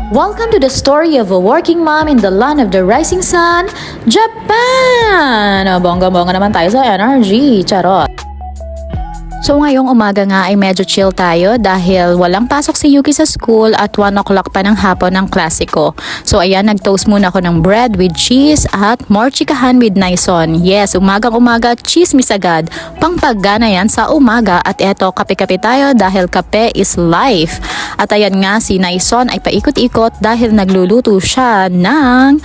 Welcome to the story of a working mom in the land of the rising sun, Japan! Bongga-bongga naman tayo sa energy, charot. So ngayong umaga nga ay medyo chill tayo dahil walang pasok si Yuki sa school at 1 o'clock pa ng hapon ng klasiko. So ayan, nag-toast muna ako ng bread with cheese at more chikahan with Naison. Yes, umagang-umaga, chismis agad. Pangpaggana yan sa umaga at eto, kape-kape tayo dahil kape is life. At ayan nga, si Naison ay paikot-ikot dahil nagluluto siya ng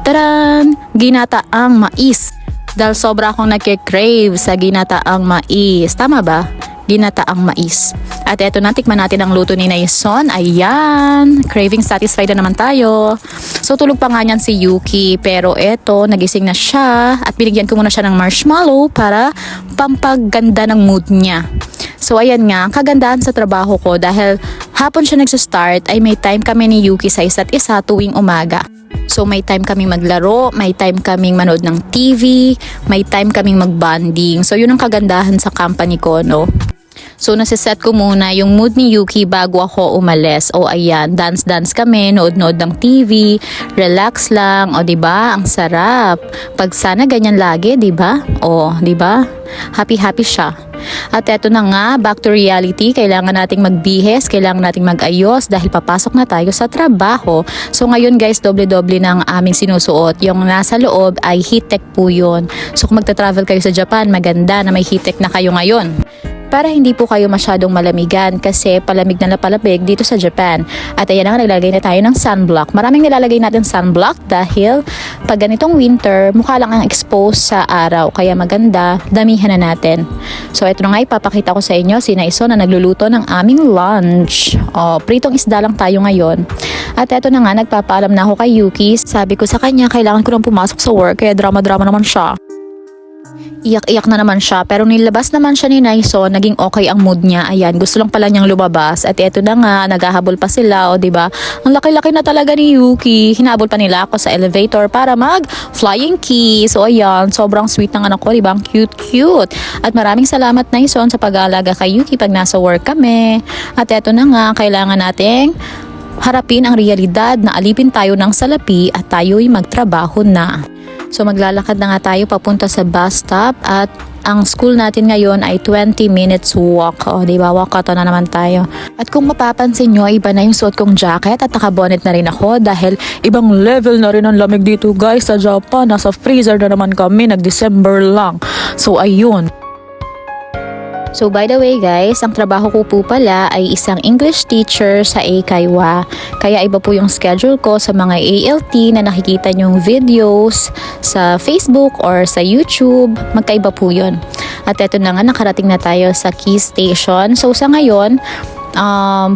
taran, ginataang mais. Dahil sobra akong nagke-crave sa ginataang mais. Tama ba? Ginataang mais. At eto na, tikman natin ang luto ni Naison. Ayan. Craving satisfied na naman tayo. So tulog pa nga niyan si Yuki. Pero eto, nagising na siya. At binigyan ko muna siya ng marshmallow para pampaganda ng mood niya. So ayan nga, kagandahan sa trabaho ko dahil hapon siya nagsa-start ay may time kami ni Yuki sa isa't isa tuwing umaga. So may time kaming maglaro, may time kaming manood ng TV, may time kaming magbanding. So yun ang kagandahan sa company ko, no? So nasiset ko muna yung mood ni Yuki bago ako umalis. O ayan, dance-dance kami, nood-nood ng TV, relax lang. O diba, ang sarap. Pag sana ganyan lagi, diba? O diba? Happy-happy siya. At eto na nga, back to reality, kailangan nating magbihes, kailangan nating mag-ayos dahil papasok na tayo sa trabaho. So ngayon guys, doble-doble ng aming sinusuot. Yung nasa loob ay heat-tech po yun. So kung magta-travel kayo sa Japan, maganda na may heat-tech na kayo ngayon. Para hindi po kayo masyadong malamigan kasi palamig na palabig dito sa Japan. At ayan na nga, naglalagay na tayo ng sunblock. Maraming nilalagay natin sunblock dahil pag ganitong winter, mukha lang ang expose sa araw. Kaya maganda, damihan na natin. So ito na nga, ipapakita ko sa inyo si Naison na nagluluto ng aming lunch. Pritong isda lang tayo ngayon. At eto na nga, nagpapaalam na ako kay Yuki. Sabi ko sa kanya, kailangan ko nang pumasok sa work kaya drama-drama naman siya. Iyak-iyak na naman siya pero nilabas naman siya ni Naison, naging okay ang mood niya. Ayan, gusto lang pala niyang lumabas at eto na nga, naghahabol pa sila, o diba? Ang laki-laki na talaga ni Yuki. Hinabol pa nila ako sa elevator para mag flying kiss. So ayan, sobrang sweet ng anak ko, diba? Ang cute-cute. At maraming salamat Naison sa pag-aalaga kay Yuki pag nasa work kami. At eto na nga, kailangan nating harapin ang realidad na alipin tayo ng salapi at tayo'y magtrabaho na. So maglalakad na nga tayo papunta sa bus stop at ang school natin ngayon ay 20 minutes walk. O diba, walk na naman tayo. At kung mapapansin nyo, iba na yung suot kong jacket at naka-bonnet na rin ako dahil ibang level na rin ang lamig dito guys sa Japan. Nasa freezer na naman kami, nag-December lang. So ayun. So by the way guys, ang trabaho ko po pala ay isang English teacher sa Eikaiwa. Kaya iba po yung schedule ko sa mga ALT na nakikita nyong videos sa Facebook or sa YouTube. Magkaiba po yun. At eto na nga, nakarating na tayo sa Key Station. So sa ngayon,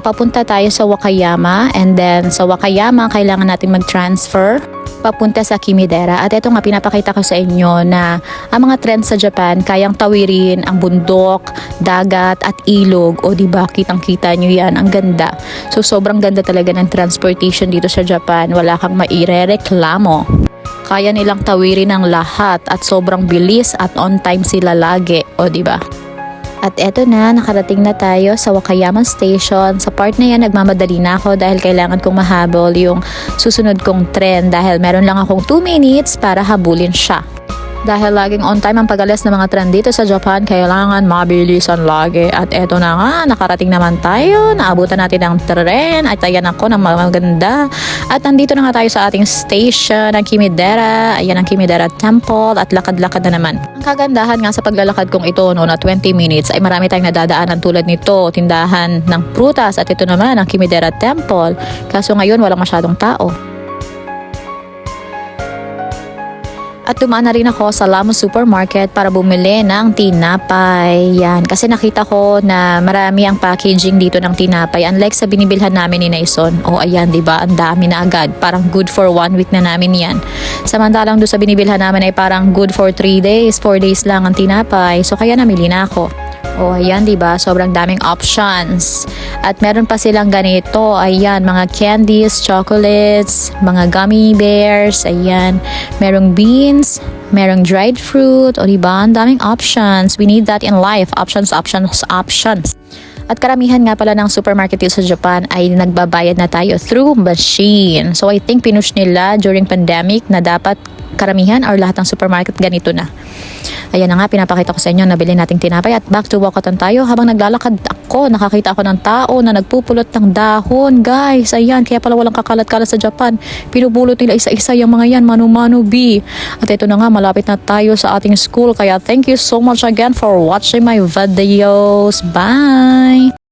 papunta tayo sa Wakayama, and then sa Wakayama kailangan natin mag-transfer papunta sa Kimidera. At ito nga, pinapakita ko sa inyo na ang mga trends sa Japan, kayang tawirin ang bundok, dagat at ilog. O diba, kitang-kita nyo yan, ang ganda. So sobrang ganda talaga ng transportation dito sa Japan, wala kang mairereklamo. Kaya nilang tawirin ang lahat at sobrang bilis at on time sila lagi. O diba? At eto na, nakarating na tayo sa Wakayama Station. Sa part na yan, nagmamadali na ako dahil kailangan kong mahabol yung susunod kong tren dahil meron lang akong 2 minutes para habulin siya. Dahil laging on time ang pag-alis ng mga tren dito sa Japan, kailangan mabilisan lagi. At eto na nga, nakarating naman tayo. Naabutan natin ang tren. At ayan ako ng maganda. At nandito na nga tayo sa ating station ng Kimidera. Ayan ang Kimidera Temple. At lakad-lakad na naman. Ang kagandahan nga sa paglalakad kong ito no, na 20 minutes ay marami tayong nadadaanan tulad nito. Tindahan ng prutas. At ito naman ang Kimidera Temple. Kaso ngayon walang masyadong tao. At dumaan na rin ako sa Lamos Supermarket para bumili ng tinapay. Yan, kasi nakita ko na marami ang packaging dito ng tinapay. Unlike sa binibilhan namin ni Naison. O ayan, diba? Ang dami na agad. Parang good for 1 week na namin yan. Samantalang doon sa binibilhan namin ay parang good for 3 days, 4 days lang ang tinapay. So kaya namili na ako. O ayan, diba? Sobrang daming options. At meron pa silang ganito. Ayan, mga candies, chocolates, mga gummy bears. Ayan, merong beans, merong dried fruit. O diba? Ang daming options. We need that in life. Options, options, options. At karamihan nga pala ng supermarket dito sa Japan ay nagbabayad na tayo through machine. So I think pinush nila during pandemic na dapat karamihan or lahat ng supermarket ganito na. Ayan na nga, pinapakita ko sa inyo, nabili nating tinapay at back to walkatan tayo. Habang naglalakad ako, nakakita ako ng tao na nagpupulot ng dahon. Guys, ayan, kaya pala walang kakalat-kalat sa Japan. Pinupulot nila isa-isa yung mga yan, manu-manu B. At ito na nga, malapit na tayo sa ating school. Kaya thank you so much again for watching my videos. Bye!